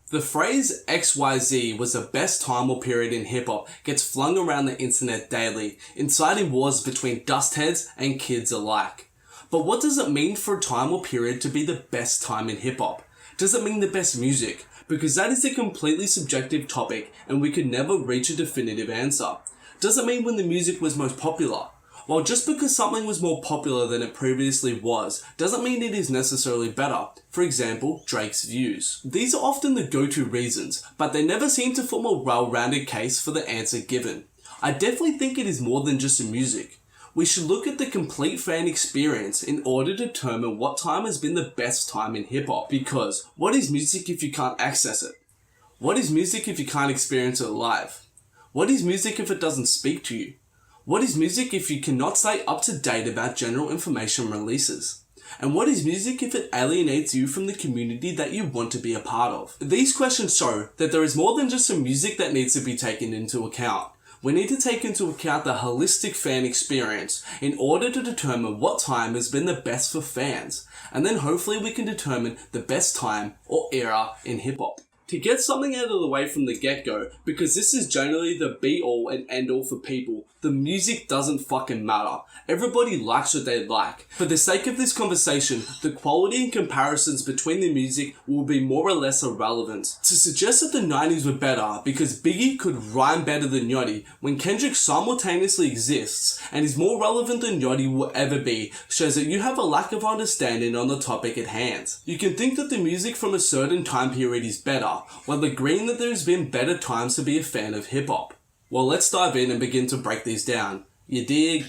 The phrase XYZ was the best time or period in hip-hop gets flung around the internet daily, inciting wars between dust heads and kids alike. But what does it mean for a time or period to be the best time in hip-hop? Does it mean the best music? Because that is a completely subjective topic and we could never reach a definitive answer. Does it mean when the music was most popular? Well, just because something was more popular than it previously was, doesn't mean it is necessarily better. For example, Drake's views. These are often the go-to reasons, but they never seem to form a well-rounded case for the answer given. I definitely think it is more than just the music. We should look at the complete fan experience in order to determine what time has been the best time in hip-hop. Because, what is music if you can't access it? What is music if you can't experience it live? What is music if it doesn't speak to you? What is music if you cannot stay up to date about general information releases? And what is music if it alienates you from the community that you want to be a part of? These questions show that there is more than just some music that needs to be taken into account. We need to take into account the holistic fan experience in order to determine what time has been the best for fans, and then hopefully we can determine the best time or era in hip-hop. To get something out of the way from the get-go, because this is generally the be-all and end-all for people, the music doesn't fucking matter. Everybody likes what they like. For the sake of this conversation, the quality and comparisons between the music will be more or less irrelevant. To suggest that the 90s were better because Biggie could rhyme better than Yachty when Kendrick simultaneously exists and is more relevant than Yachty will ever be shows that you have a lack of understanding on the topic at hand. You can think that the music from a certain time period is better, while agreeing that there has been better times to be a fan of hip-hop. Well, let's dive in and begin to break these down. You dig?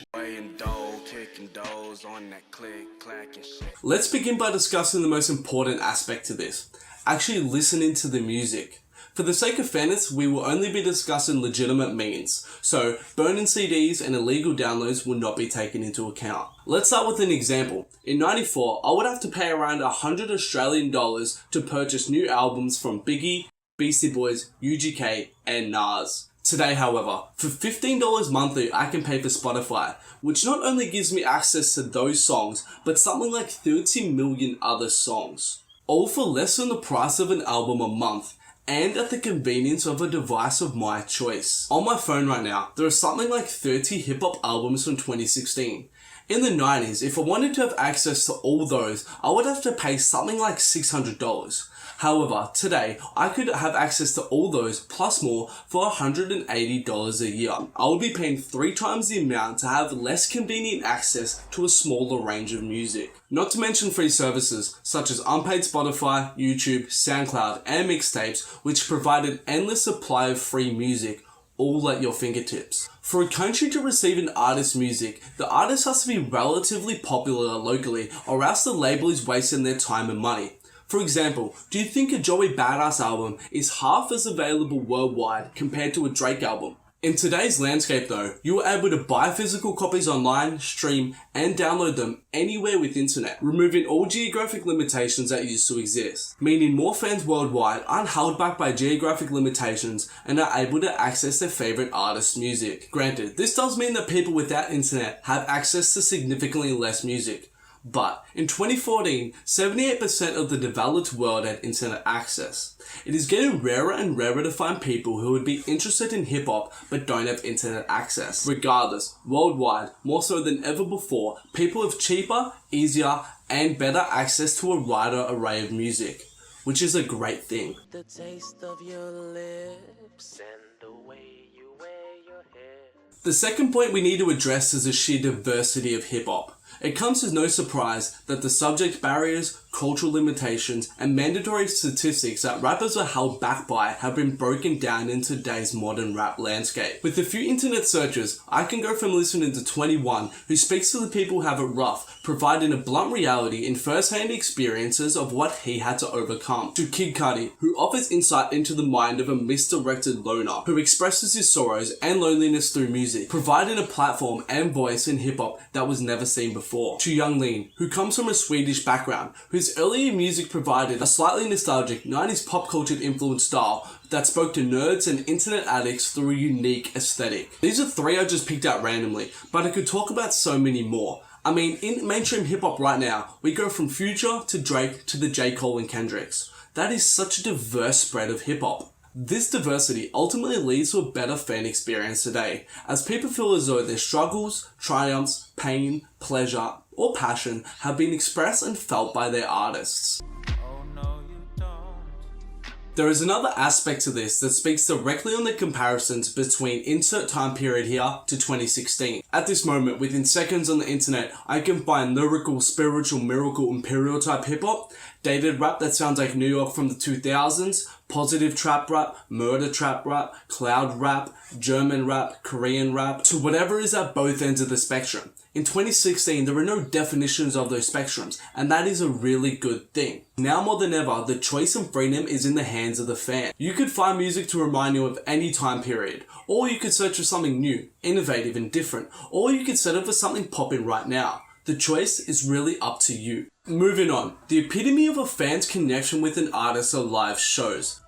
Let's begin by discussing the most important aspect to this, actually listening to the music. For the sake of fairness, we will only be discussing legitimate means, so burning CDs and illegal downloads will not be taken into account. Let's start with an example. In '94, I would have to pay around $100 Australian to purchase new albums from Biggie, Beastie Boys, UGK, and Nas. Today, however, for $15 monthly, I can pay for Spotify, which not only gives me access to those songs, but something like 30 million other songs. All for less than the price of an album a month, and at the convenience of a device of my choice. On my phone right now, there are something like 30 hip-hop albums from 2016. In the 90s, if I wanted to have access to all those, I would have to pay something like $600. However, today, I could have access to all those plus more for $180 a year. I would be paying 3 times the amount to have less convenient access to a smaller range of music. Not to mention free services such as unpaid Spotify, YouTube, SoundCloud, and mixtapes, which provide an endless supply of free music, all at your fingertips. For a country to receive an artist's music, the artist has to be relatively popular locally, or else the label is wasting their time and money. For example, do you think a Joey Badass album is half as available worldwide compared to a Drake album? In today's landscape though, you are able to buy physical copies online, stream, and download them anywhere with internet, removing all geographic limitations that used to exist, meaning more fans worldwide aren't held back by geographic limitations and are able to access their favorite artist's music. Granted, this does mean that people without internet have access to significantly less music. But in 2014, 78% of the developed world had internet access. It is getting rarer and rarer to find people who would be interested in hip-hop but don't have internet access. Regardless, worldwide, more so than ever before, people have cheaper, easier, and better access to a wider array of music, which is a great thing. The taste of your lips and the way you wear your hair. The second point we need to address is the sheer diversity of hip-hop. It comes as no surprise that the subject barriers, cultural limitations, and mandatory statistics that rappers are held back by have been broken down in today's modern rap landscape. With a few internet searches, I can go from listening to 21, who speaks to the people who have it rough, providing a blunt reality in first-hand experiences of what he had to overcome, to Kid Cudi, who offers insight into the mind of a misdirected loner, who expresses his sorrows and loneliness through music, providing a platform and voice in hip-hop that was never seen before. To Young Lean, who comes from a Swedish background, whose earlier music provided a slightly nostalgic 90s pop culture influenced style that spoke to nerds and internet addicts through a unique aesthetic. These are 3 I just picked out randomly, but I could talk about so many more. I mean, in mainstream hip hop right now, we go from Future to Drake to the J. Cole and Kendricks. that is such a diverse spread of hip hop. This diversity ultimately leads to a better fan experience today, as people feel as though their struggles, triumphs, pain, pleasure, or passion have been expressed and felt by their artists. There is another aspect to this that speaks directly on the comparisons between insert time period here to 2016. At this moment, within seconds on the internet, I can find lyrical, spiritual, miracle, imperial type hip hop, dated rap that sounds like New York from the 2000s, positive trap rap, murder trap rap, cloud rap, German rap, Korean rap, to whatever is at both ends of the spectrum. In 2016, there are no definitions of those spectrums, and that is a really good thing. Now more than ever, the choice and freedom is in the hands of the fan. You could find music to remind you of any time period, or you could search for something new, innovative and different, or you could settle for something popping right now. The choice is really up to you. Moving on, the epitome of a fan's connection with an artist are live shows.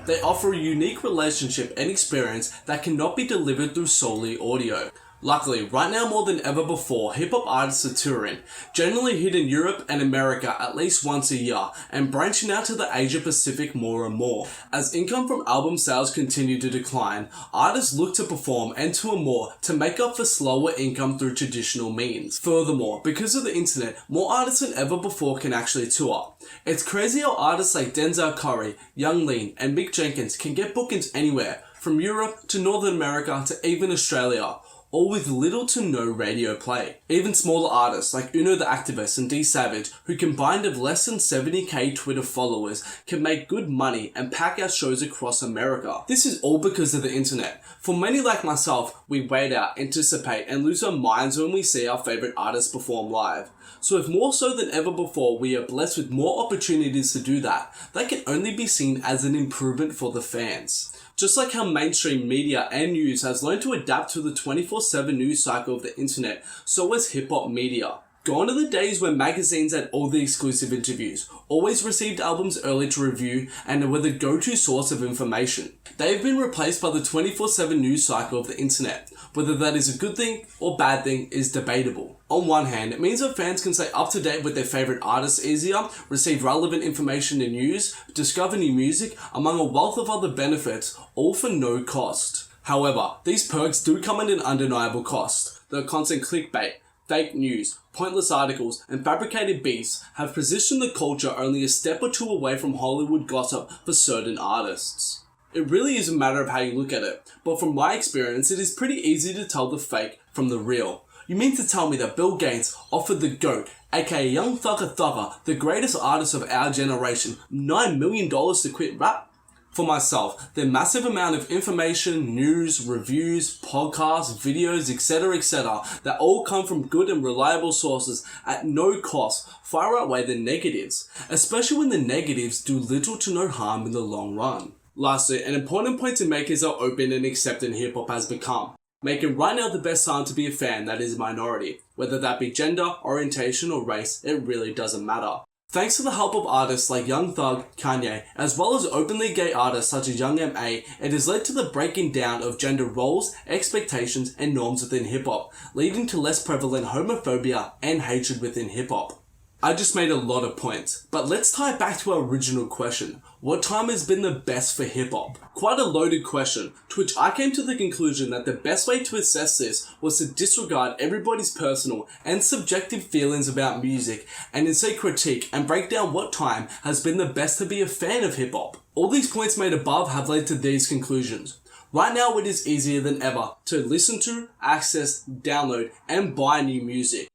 They offer a unique relationship and experience that cannot be delivered through solely audio. Luckily, right now more than ever before, hip-hop artists are touring, generally hitting Europe and America at least once a year, and branching out to the Asia Pacific more and more. As income from album sales continue to decline, artists look to perform and tour more to make up for slower income through traditional means. Furthermore, because of the internet, more artists than ever before can actually tour. It's crazy how artists like Denzel Curry, Young Lean, and Mick Jenkins can get bookings anywhere, from Europe to Northern America to even Australia, all with little to no radio play. Even smaller artists like Uno the Activist and D Savage, who combined have less than 70k Twitter followers, can make good money and pack out shows across America. This is all because of the internet. For many like myself, we wait out, anticipate, and lose our minds when we see our favourite artists perform live. So if more so than ever before we are blessed with more opportunities to do that, that can only be seen as an improvement for the fans. Just like how mainstream media and news has learned to adapt to the 24/7 news cycle of the internet, so has hip-hop media. Gone are the days when magazines had all the exclusive interviews, always received albums early to review, and were the go-to source of information. They have been replaced by the 24/7 news cycle of the internet. Whether that is a good thing or bad thing is debatable. On one hand, it means that fans can stay up to date with their favourite artists easier, receive relevant information and news, discover new music, among a wealth of other benefits, all for no cost. However, these perks do come at an undeniable cost. The constant clickbait, fake news, pointless articles, and fabricated beats have positioned the culture only a step or two away from Hollywood gossip for certain artists. It really is a matter of how you look at it, but from my experience, it is pretty easy to tell the fake from the real. You mean to tell me that Bill Gates offered the GOAT, aka Young Thugger, the greatest artist of our generation, $9 million to quit rap? For myself, the massive amount of information, news, reviews, podcasts, videos, etc. that all come from good and reliable sources at no cost far outweigh the negatives, especially when the negatives do little to no harm in the long run. Lastly, an important point to make is how open and accepting hip-hop has become, making right now the best time to be a fan that is a minority. Whether that be gender, orientation, or race, it really doesn't matter. Thanks to the help of artists like Young Thug, Kanye, as well as openly gay artists such as Young M.A., it has led to the breaking down of gender roles, expectations, and norms within hip-hop, leading to less prevalent homophobia and hatred within hip-hop. I just made a lot of points, but let's tie it back to our original question. What time has been the best for hip-hop? Quite a loaded question, to which I came to the conclusion that the best way to assess this was to disregard everybody's personal and subjective feelings about music and instead critique and break down what time has been the best to be a fan of hip-hop. All these points made above have led to these conclusions. Right now it is easier than ever to listen to, access, download, and buy new music.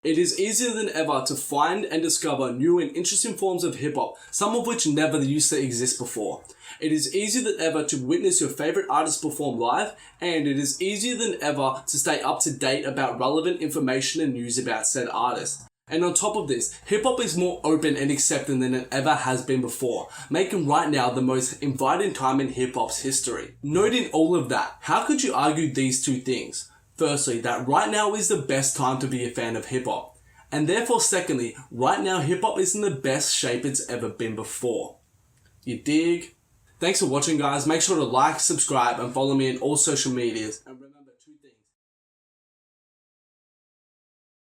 It is easier than ever to find and discover new and interesting forms of hip-hop, some of which never used to exist before. It is easier than ever to witness your favourite artists perform live, and it is easier than ever to stay up to date about relevant information and news about said artist. And on top of this, hip-hop is more open and accepting than it ever has been before, making right now the most inviting time in hip-hop's history. Noting all of that, how could you argue these two things? Firstly, that right now is the best time to be a fan of hip-hop. And therefore, secondly, right now hip-hop is in the best shape it's ever been before. You dig? Thanks for watching, guys. Make sure to like, subscribe, and follow me on all social medias. And remember